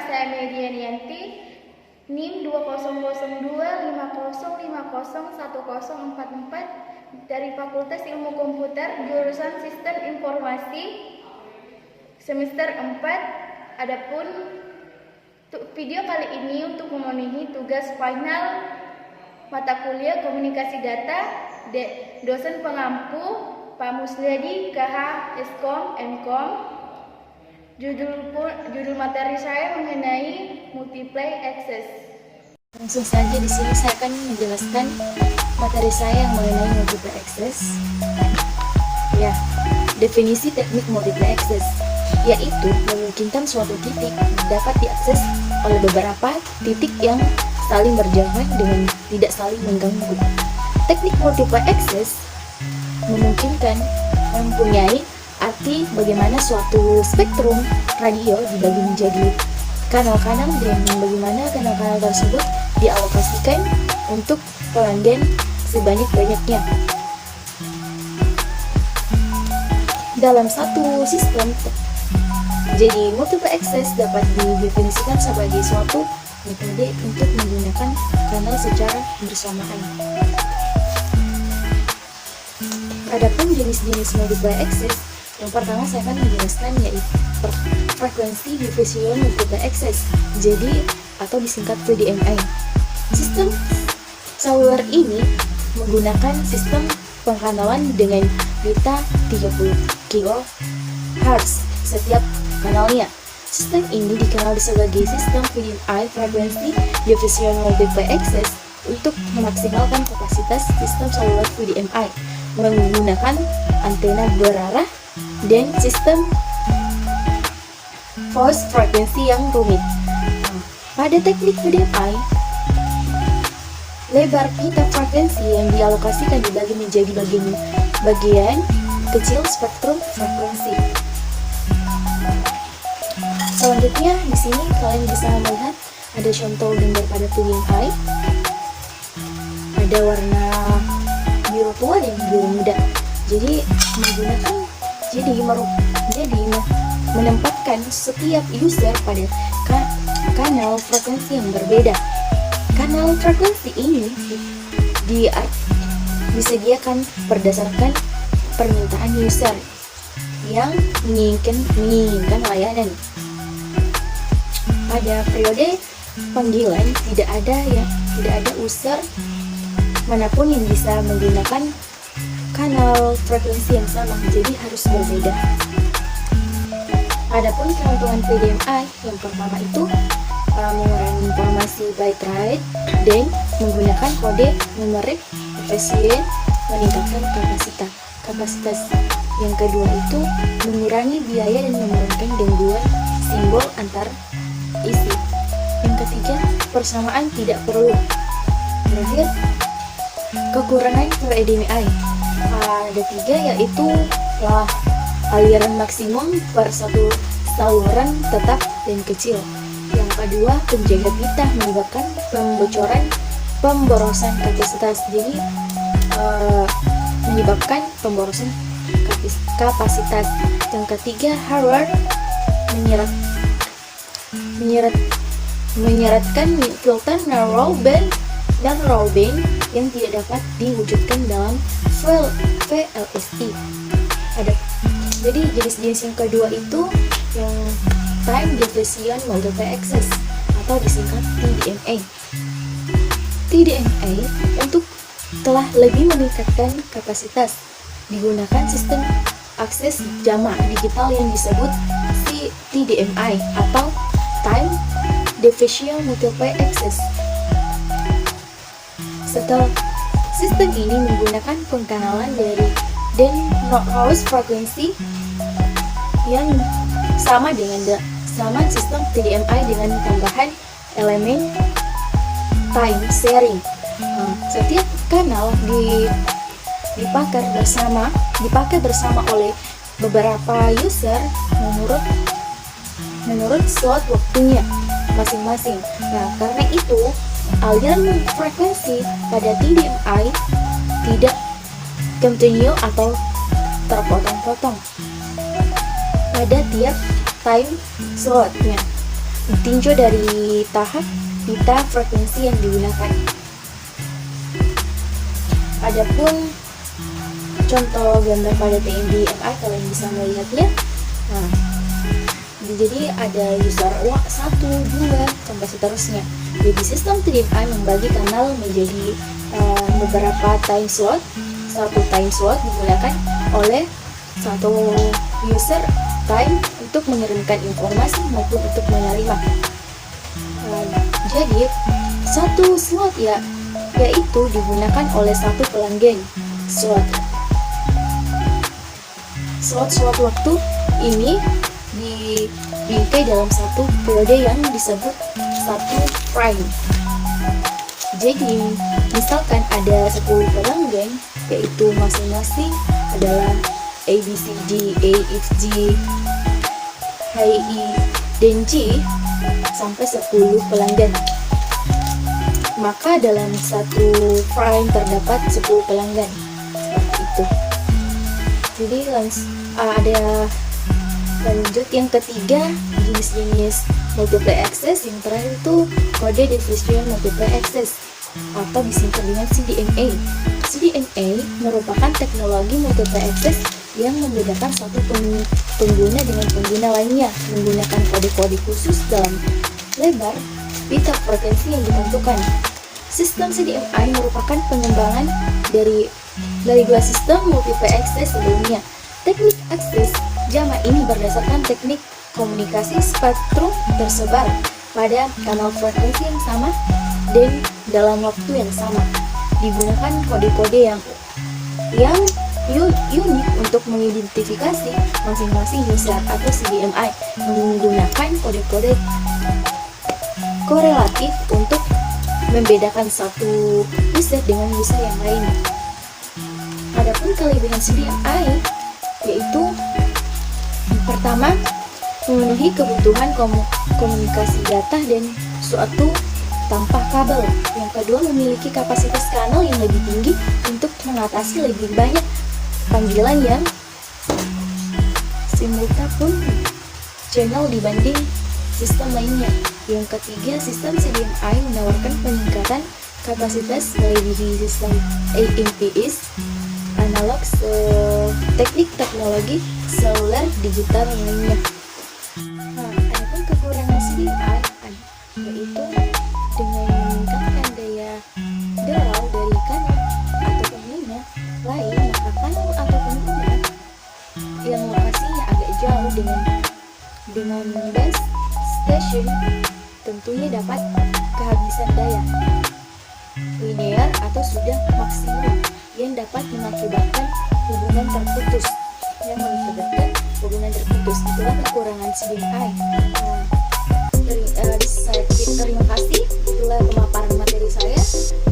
saya Medianianti, NIM 200250501044 dari Fakultas Ilmu Komputer, jurusan Sistem Informasi, semester 4. Adapun video kali ini untuk memenuhi tugas final mata kuliah Komunikasi Data, dosen pengampu Pak Musliadi, KH, Eskom, Mkom. Judul materi saya mengenai multiple access. Langsung saja di sini saya akan menjelaskan materi saya yang mengenai multiple access. Ya, definisi teknik multiple access yaitu memungkinkan suatu titik dapat diakses oleh beberapa titik yang saling berjauhan dengan tidak saling mengganggu. Teknik multiple access memungkinkan mempunyai arti bagaimana suatu spektrum radio dibagi menjadi kanal-kanal dan bagaimana kanal-kanal tersebut dialokasikan untuk pelanggan sebanyak-banyaknya. Dalam satu sistem, jadi multiple access dapat didefinisikan sebagai suatu metode untuk menggunakan kanal secara bersamaan. Adapun jenis-jenis multiple access, yang pertama saya akan menjelaskan yaitu frekuensi diffusion multiple access, jadi atau disingkat VDMI. Sistem seluler ini menggunakan sistem pengkanalan dengan beta 30 kHz setiap kanalnya. Sistem ini dikenal sebagai sistem VDMI, frekuensi diffusion multiple access, untuk memaksimalkan kapasitas sistem seluler VDMI menggunakan antena berarah dan sistem voice frekuensi yang rumit. Pada teknik VDMI, lebar pita frekuensi yang dialokasikan dibagi menjadi bagian kecil spektrum frekuensi. Selanjutnya di sini kalian bisa melihat ada contoh gambar pada VDMI. Ada warna biru tua dan biru muda. Jadi menempatkan setiap user pada kanal frekuensi yang berbeda. Kanal frekuensi ini disediakan berdasarkan permintaan user yang menginginkan layanan. Pada periode panggilan tidak ada user manapun yang bisa menggunakan kanal frekuensi yang sama, jadi harus berbeda. Adapun keuntungan VDMI yang pertama itu mengurangi informasi byte rate dan menggunakan kode numerik efisien, meningkatkan kapasitas. Yang kedua itu mengurangi biaya dan menurunkan gangguan simbol antar isi. Yang ketiga, persamaan tidak perlu. Terakhir, kekurangan VDMI ada 3, yaitu aliran maksimum per satu saluran tetap dan kecil. Yang kedua, penjaga pita menyebabkan pemborosan kapasitas, jadi menyebabkan pemborosan kapasitas. Yang ketiga, hardware menyeratkan filter narrow band yang tidak dapat diwujudkan dalam VLSI. Jadi jenis-jenis yang kedua itu yang time diffusion multiple access atau disingkat TDMA. TDMA untuk telah lebih meningkatkan kapasitas, digunakan sistem akses jamak digital yang disebut TDMI atau time diffusion multiple access. Setelah sistem ini menggunakan pengkanalan dari dan noise frekuensi yang sama sistem TDMI dengan tambahan elemen time sharing. Setiap kanal dipakai bersama oleh beberapa user menurut slot waktunya masing-masing. Nah, karena itu aliran frekuensi pada TDMI tidak continue atau terpotong-potong pada tiap time slotnya. Tinjau dari tahap pita frekuensi yang digunakan. Adapun contoh gambar pada TMDMI, kalian bisa melihatnya. Nah, jadi ada user 1, 2, sampai seterusnya. Jadi sistem TDMI membagi kanal menjadi beberapa time slot. Satu time slot digunakan oleh satu user time untuk mengirimkan informasi maupun untuk menerima. Jadi satu slot yaitu digunakan oleh satu pelanggan slot waktu ini dibingkai dalam satu periode yang disebut satu frame. Jadi misalkan ada 10 pelanggan, yaitu masing-masing adalah A, B, C, D, A, F, G, H, I, dan J sampai 10 pelanggan. Maka dalam satu frame terdapat 10 pelanggan, seperti itu. Jadi ada lanjut yang ketiga, jenis-jenis multiple access. Yang terakhir itu kode diffusion multiple access atau disingkat dengan CDMA. CDMA merupakan teknologi multiple access yang membedakan satu pengguna dengan pengguna lainnya menggunakan kode-kode khusus dalam lebar pita frekuensi yang ditentukan. Sistem CDMI merupakan pengembangan dari dua sistem multiple access sebelumnya. Teknik access jamak ini berdasarkan teknik komunikasi spektrum tersebar pada kanal frekuensi yang sama dan dalam waktu yang sama. Digunakan kode-kode yang unik untuk mengidentifikasi masing-masing user atau CDMI menggunakan kode-kode korelatif untuk membedakan satu user dengan user yang lain. Adapun kelebihan CDMI yaitu pertama, memenuhi kebutuhan komunikasi data dan suatu tanpa kabel. Yang kedua, memiliki kapasitas kanal yang lebih tinggi untuk mengatasi lebih banyak panggilan yang simultan channel dibanding sistem lainnya. Yang ketiga, sistem CDMI menawarkan peningkatan kapasitas melebihi sistem AMPS, analog, teknik teknologi seluler digital lainnya. Adapun kekurangan CDMI yaitu dengan meningkatkan daya derau dari kanal atau pengguna lain, maka kanal atau pengguna yang lokasinya agak jauh dengan base station tentunya dapat kehabisan daya linear atau sudah maksimum yang dapat mengakibatkan hubungan terputus. Itulah kekurangan CDMI. Terima kasih. Itulah pemaparan materi saya.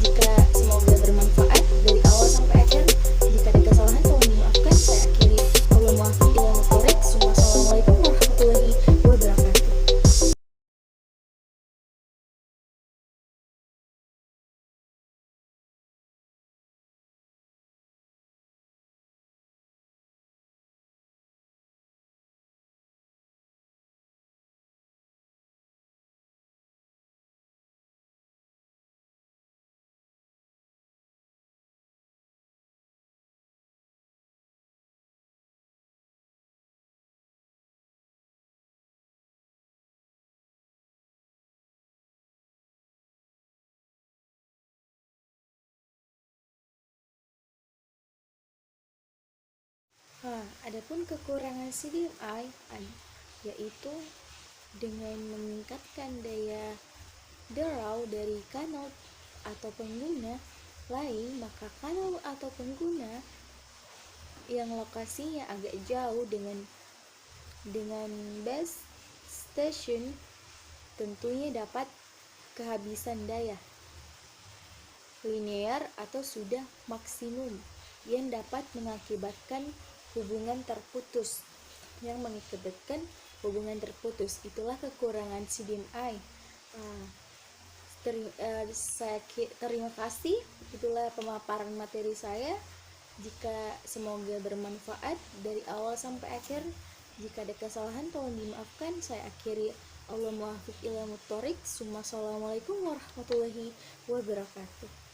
Jika semoga bermanfaat dari awal sampai akhir. Jika ada kesalahan tolong dimaafkan. Saya akhiri. Wassalamualaikum warahmatullahi wabarakatuh. Adapun kekurangan CDMI yaitu dengan meningkatkan daya derau dari kanal atau pengguna lain, maka kanal atau pengguna yang lokasinya agak jauh dengan base station tentunya dapat kehabisan daya linear atau sudah maksimum yang dapat mengakibatkan hubungan terputus. Itulah kekurangan CDMI. Terima kasih. Itulah pemaparan materi saya. Jika semoga bermanfaat dari awal sampai akhir. Jika ada kesalahan tolong dimaafkan. Saya akhiri. Allah muwaffiq ila muthoriq. Assalamualaikum warahmatullahi wabarakatuh.